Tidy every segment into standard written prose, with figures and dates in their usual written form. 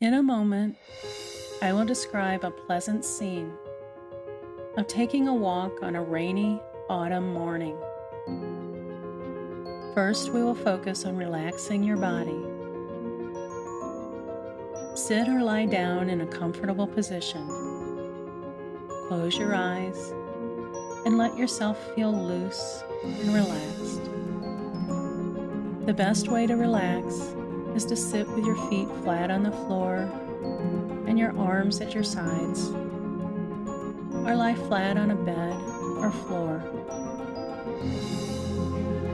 In a moment, I will describe a pleasant scene of taking a walk on a rainy autumn morning. First, we will focus on relaxing your body. Sit or lie down in a comfortable position. Close your eyes and let yourself feel loose and relaxed. The best way to relax is to sit with your feet flat on the floor and your arms at your sides, or lie flat on a bed or floor.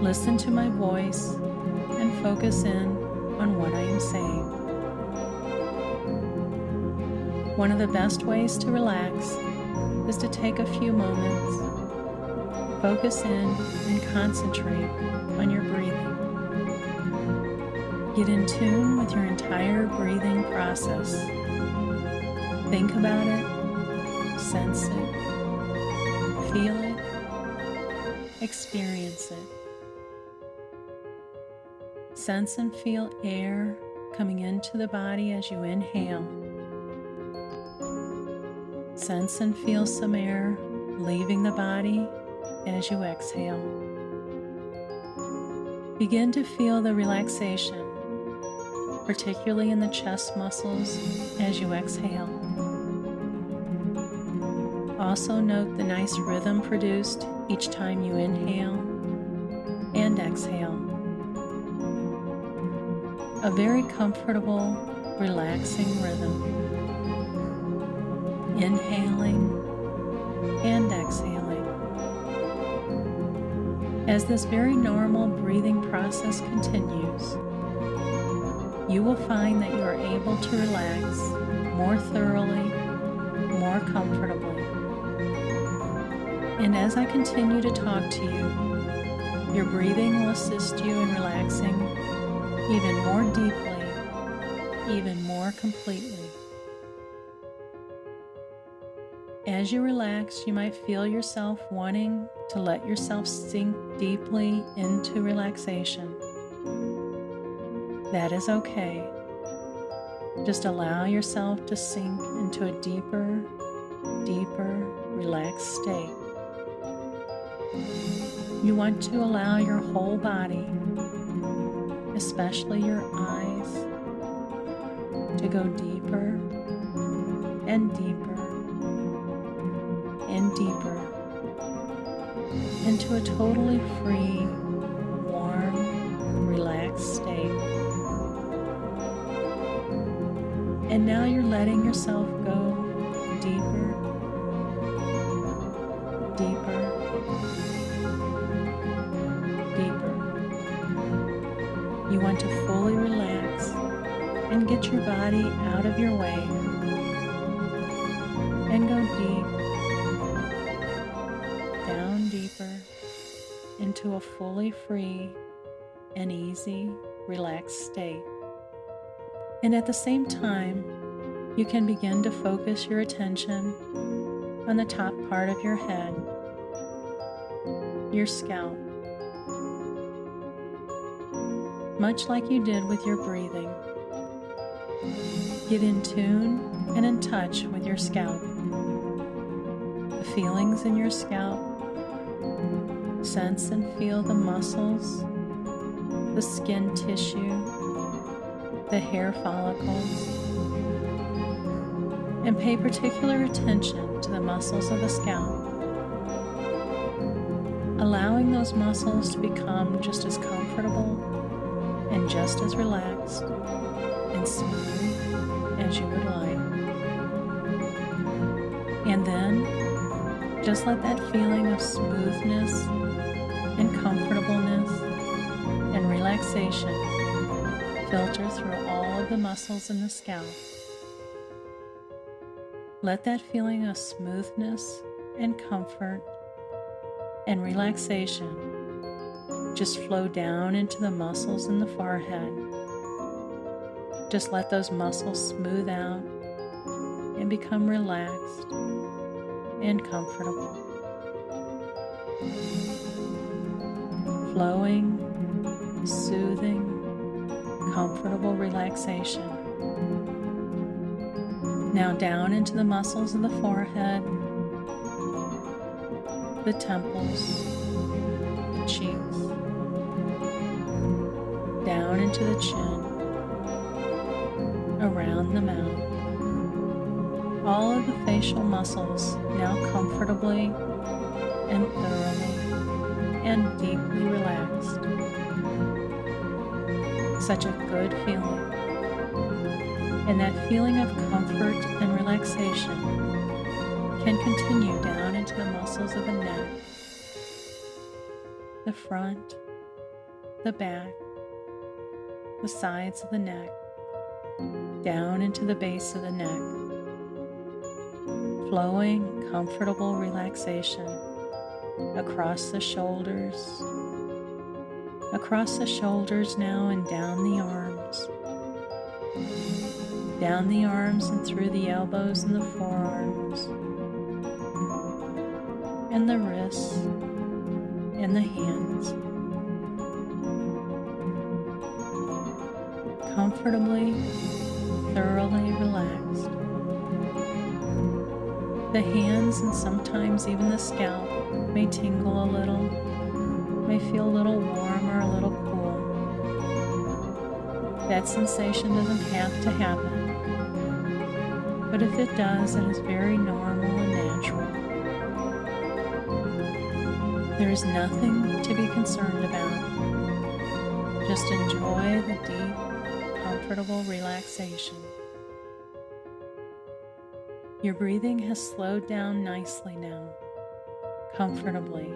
Listen to my voice and focus in on what I am saying. One of the best ways to relax is to take a few moments, focus in and concentrate on your breathing. Get in tune with your entire breathing process. Think about it, sense it, feel it, experience it. Sense and feel air coming into the body as you inhale. Sense and feel some air leaving the body as you exhale. Begin to feel the relaxation, particularly in the chest muscles as you exhale. Also note the nice rhythm produced each time you inhale and exhale. A very comfortable, relaxing rhythm. Inhaling and exhaling. As this very normal breathing process continues, you will find that you are able to relax more thoroughly, more comfortably. And as I continue to talk to you, your breathing will assist you in relaxing even more deeply, even more completely. As you relax, you might feel yourself wanting to let yourself sink deeply into relaxation. That is okay. Just allow yourself to sink into a deeper, relaxed state. You want to allow your whole body, especially your eyes, to go deeper and deeper and deeper into a totally free, warm, relaxed state. And now you're letting yourself go deeper, deeper, deeper. You want to fully relax and get your body out of your way and go deep, down deeper into a fully free and easy, relaxed state. And at the same time, you can begin to focus your attention on the top part of your head, your scalp. Much like you did with your breathing, get in tune and in touch with your scalp, the feelings in your scalp. Sense and feel the muscles, the skin tissue, the hair follicles, and pay particular attention to the muscles of the scalp, allowing those muscles to become just as comfortable and just as relaxed and smooth as you would like. And then just let that feeling of smoothness and comfortableness and relaxation filter through all of the muscles in the scalp. Let that feeling of smoothness and comfort and relaxation just flow down into the muscles in the forehead. Just let those muscles smooth out and become relaxed and comfortable. Flowing, soothing, comfortable relaxation Now down into the muscles of the forehead, the temples, the cheeks, down into the chin, around the mouth. All of the facial muscles now comfortably and thoroughly and deeply relaxed. Such a good feeling. And that feeling of comfort and relaxation can continue down into the muscles of the neck, the front, the back, the sides of the neck, down into the base of the neck. Flowing, comfortable relaxation across the shoulders now and down the arms and through the elbows and the forearms, and the wrists and the hands. Comfortably, thoroughly relaxed. The hands and sometimes even the scalp may tingle a little, may feel a little warm or a little cool. That sensation doesn't have to happen, but if it does, it is very normal and natural. There is nothing to be concerned about. Just enjoy the deep, comfortable relaxation. Your breathing has slowed down nicely now, comfortably.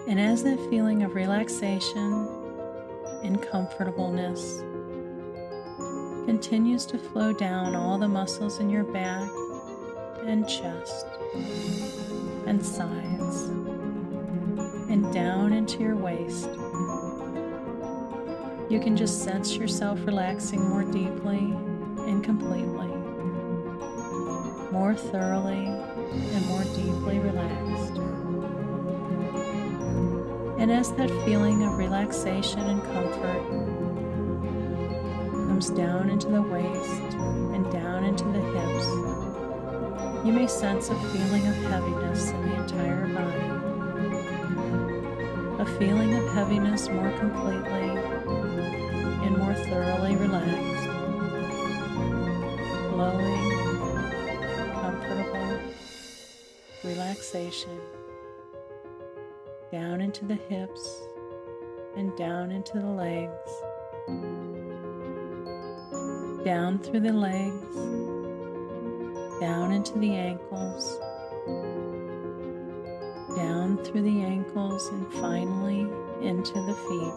And as that feeling of relaxation and comfortableness continues to flow down all the muscles in your back and chest and sides and down into your waist, you can just sense yourself relaxing more deeply and completely, more thoroughly and more deeply relaxed. And as that feeling of relaxation and comfort comes down into the waist and down into the hips, you may sense a feeling of heaviness in the entire body. A feeling of heaviness more completely and more thoroughly relaxed. Flowing, comfortable relaxation down into the hips and down into the legs, down through the legs, down into the ankles, down through the ankles, and finally into the feet.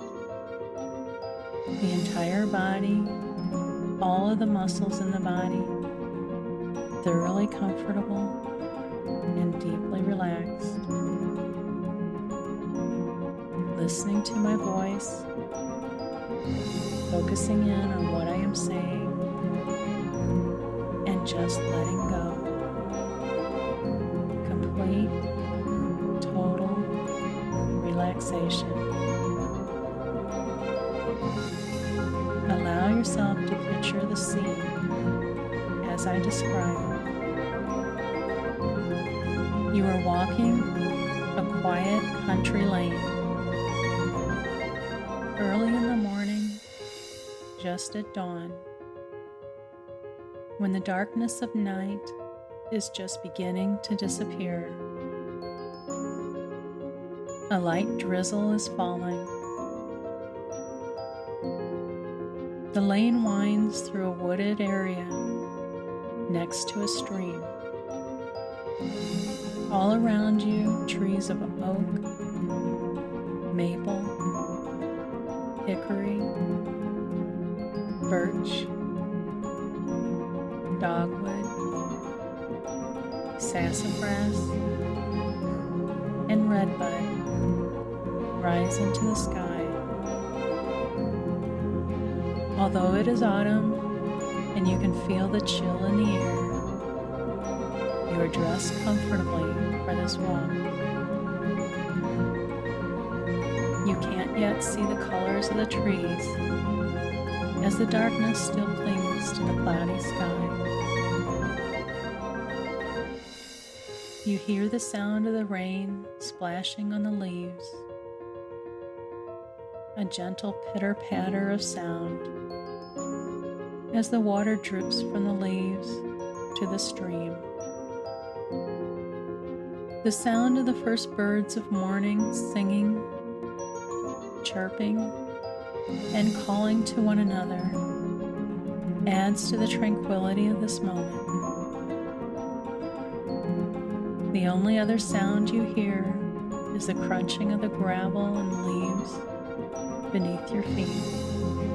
The entire body, all of the muscles in the body, thoroughly comfortable and deeply relaxed. Listening to my voice, focusing in on what I am saying, and just letting go. Complete, total relaxation. Allow yourself to picture the scene as I describe it. You are walking a quiet country lane. Early in the morning, just at dawn, when the darkness of night is just beginning to disappear. A light drizzle is falling. The lane winds through a wooded area next to a stream. All around you, trees of oak, maple, hickory, birch, dogwood, sassafras, and redbud rise into the sky. Although it is autumn and you can feel the chill in the air, you are dressed comfortably for this walk. You can't yet see the colors of the trees as the darkness still clings gaze to the cloudy sky. You hear the sound of the rain splashing on the leaves, a gentle pitter-patter of sound as the water drips from the leaves to the stream. The sound of the first birds of morning singing, chirping, and calling to one another adds to the tranquility of this moment. The only other sound you hear is the crunching of the gravel and leaves beneath your feet.